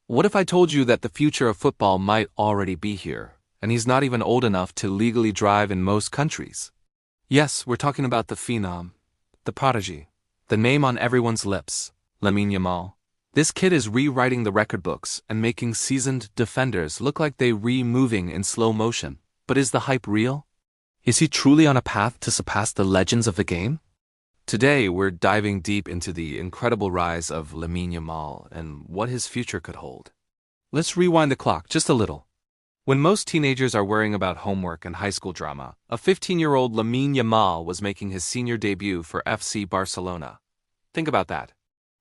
What if I told you that the future of football might already be here, and he's not even old enough to legally drive in most countries? Yes, we're talking about the phenom, the prodigy, the name on everyone's lips, Lamine Yamal. This kid is rewriting the record books and making seasoned defenders look like they re-moving in slow motion. But is the hype real? Is he truly on a path to surpass the legends of the game? Today, we're diving deep into the incredible rise of Lamine Yamal and what his future could hold. Let's rewind the clock just a little. When most teenagers are worrying about homework and high school drama, a 15-year-old Lamine Yamal was making his senior debut for FC Barcelona. Think about that.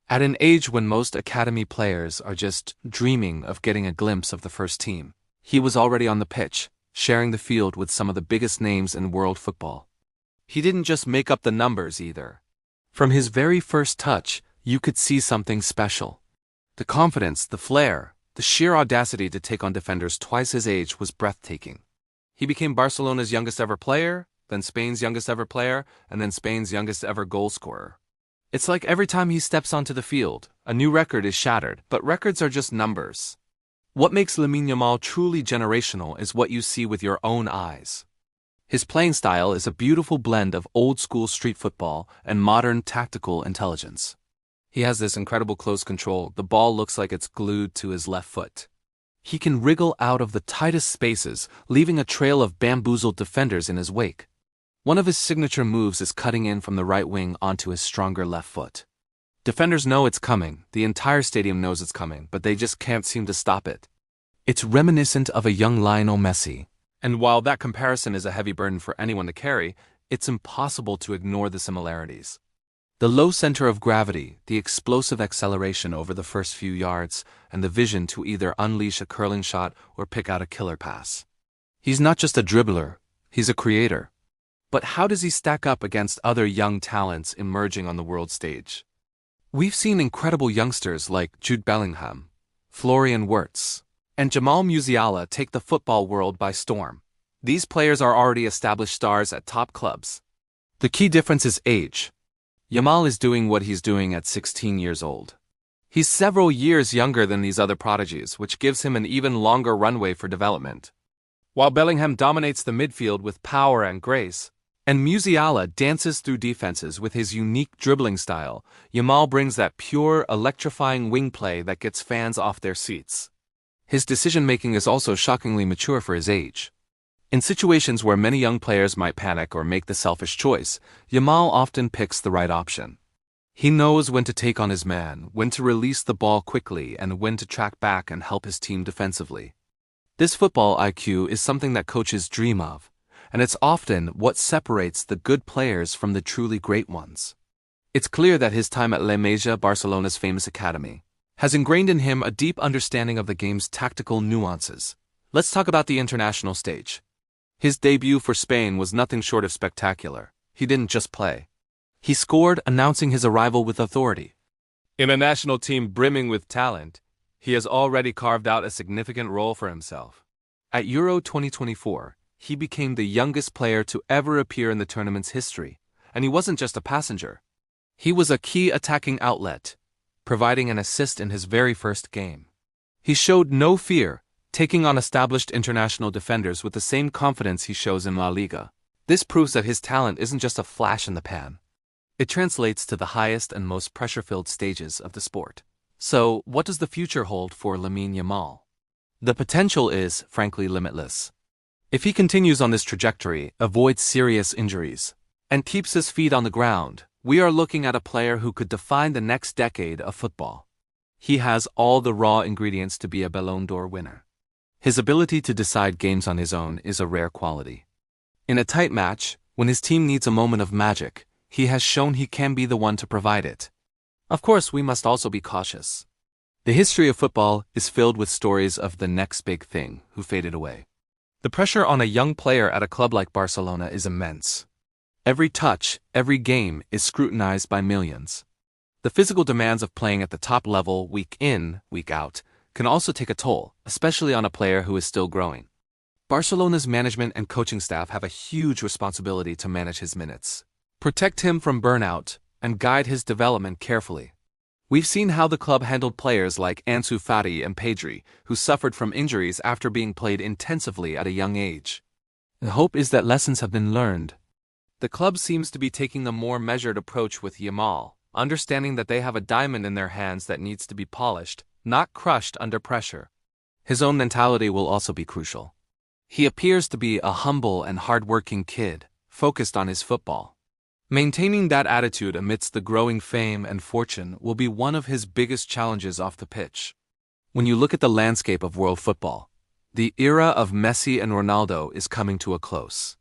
At an age when most academy players are just dreaming of getting a glimpse of the first team, he was already on the pitch, sharing the field with some of the biggest names in world football. He didn't just make up the numbers either. From his very first touch, you could see something special. The confidence, the flair, the sheer audacity to take on defenders twice his age was breathtaking. He became Barcelona's youngest ever player, then Spain's youngest ever player, and then Spain's youngest ever goal scorer. It's like every time he steps onto the field, a new record is shattered, but records are just numbers. What makes Lamine Yamal truly generational is what you see with your own eyes. His playing style is a beautiful blend of old-school street football and modern tactical intelligence. He has this incredible close control. The ball looks like it's glued to his left foot. He can wriggle out of the tightest spaces, leaving a trail of bamboozled defenders in his wake. One of his signature moves is cutting in from the right wing onto his stronger left foot. Defenders know it's coming, the entire stadium knows it's coming, but they just can't seem to stop it. It's reminiscent of a young Lionel Messi. And while that comparison is a heavy burden for anyone to carry, it's impossible to ignore the similarities. The low center of gravity, the explosive acceleration over the first few yards, and the vision to either unleash a curling shot or pick out a killer pass. He's not just a dribbler, he's a creator. But how does he stack up against other young talents emerging on the world stage? We've seen incredible youngsters like Jude Bellingham, Florian Wirtz, and Jamal Musiala take the football world by storm. These players are already established stars at top clubs. The key difference is age. Yamal is doing what he's doing at 16 years old. He's several years younger than these other prodigies, which gives him an even longer runway for development. While Bellingham dominates the midfield with power and grace, and Musiala dances through defenses with his unique dribbling style, Yamal brings that pure, electrifying wing play that gets fans off their seats. His decision-making is also shockingly mature for his age. In situations where many young players might panic or make the selfish choice, Yamal often picks the right option. He knows when to take on his man, when to release the ball quickly, and when to track back and help his team defensively. This football IQ is something that coaches dream of, and it's often what separates the good players from the truly great ones. It's clear that his time at La Masia, Barcelona's famous academy, has ingrained in him a deep understanding of the game's tactical nuances. Let's talk about the international stage. His debut for Spain was nothing short of spectacular. He didn't just play. He scored, announcing his arrival with authority. In a national team brimming with talent, he has already carved out a significant role for himself. At Euro 2024, he became the youngest player to ever appear in the tournament's history, and he wasn't just a passenger. He was a key attacking outlet, providing an assist in his very first game. He showed no fear, taking on established international defenders with the same confidence he shows in La Liga. This proves that his talent isn't just a flash in the pan. It translates to the highest and most pressure-filled stages of the sport. So, what does the future hold for Lamine Yamal? The potential is, frankly, limitless. If he continues on this trajectory, avoids serious injuries, and keeps his feet on the ground, we are looking at a player who could define the next decade of football. He has all the raw ingredients to be a Ballon d'Or winner. His ability to decide games on his own is a rare quality. In a tight match, when his team needs a moment of magic, he has shown he can be the one to provide it. Of course, we must also be cautious. The history of football is filled with stories of the next big thing who faded away. The pressure on a young player at a club like Barcelona is immense. Every touch, every game is scrutinized by millions. The physical demands of playing at the top level week in, week out, can also take a toll, especially on a player who is still growing. Barcelona's management and coaching staff have a huge responsibility to manage his minutes, protect him from burnout, and guide his development carefully. We've seen how the club handled players like Ansu Fati and Pedri, who suffered from injuries after being played intensively at a young age. The hope is that lessons have been learned. The club seems to be taking a more measured approach with Yamal, understanding that they have a diamond in their hands that needs to be polished, not crushed under pressure. His own mentality will also be crucial. He appears to be a humble and hard-working kid, focused on his football. Maintaining that attitude amidst the growing fame and fortune will be one of his biggest challenges off the pitch. When you look at the landscape of world football, the era of Messi and Ronaldo is coming to a close.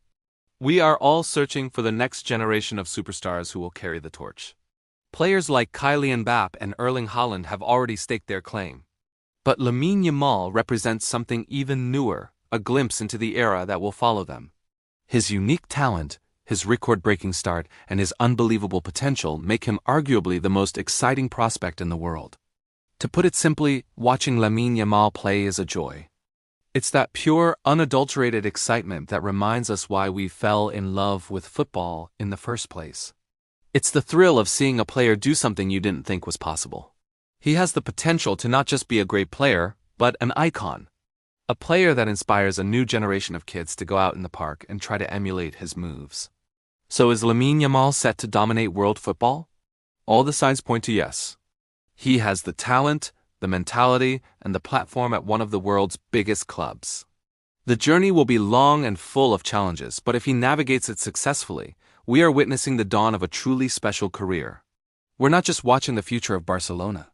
We are all searching for the next generation of superstars who will carry the torch. Players like Kylian Mbappe and Erling Haaland have already staked their claim. But Lamine Yamal represents something even newer, a glimpse into the era that will follow them. His unique talent, his record-breaking start, and his unbelievable potential make him arguably the most exciting prospect in the world. To put it simply, watching Lamine Yamal play is a joy. It's that pure, unadulterated excitement that reminds us why we fell in love with football in the first place. It's the thrill of seeing a player do something you didn't think was possible. He has the potential to not just be a great player, but an icon. A player that inspires a new generation of kids to go out in the park and try to emulate his moves. So is Lamine Yamal set to dominate world football? All the signs point to yes. He has the talent, the mentality, and the platform at one of the world's biggest clubs. The journey will be long and full of challenges, but if he navigates it successfully, we are witnessing the dawn of a truly special career. We're not just watching the future of Barcelona.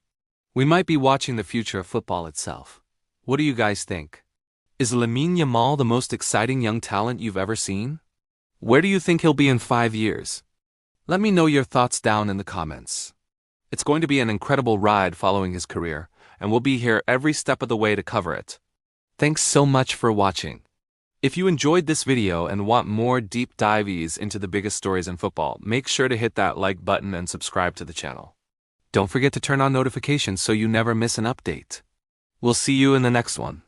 We might be watching the future of football itself. What do you guys think? Is Lamine Yamal the most exciting young talent you've ever seen? Where do you think he'll be in 5 years? Let me know your thoughts down in the comments. It's going to be an incredible ride following his career, and we'll be here every step of the way to cover it. Thanks so much for watching. If you enjoyed this video and want more deep dives into the biggest stories in football, make sure to hit that like button and subscribe to the channel. Don't forget to turn on notifications so you never miss an update. We'll see you in the next one.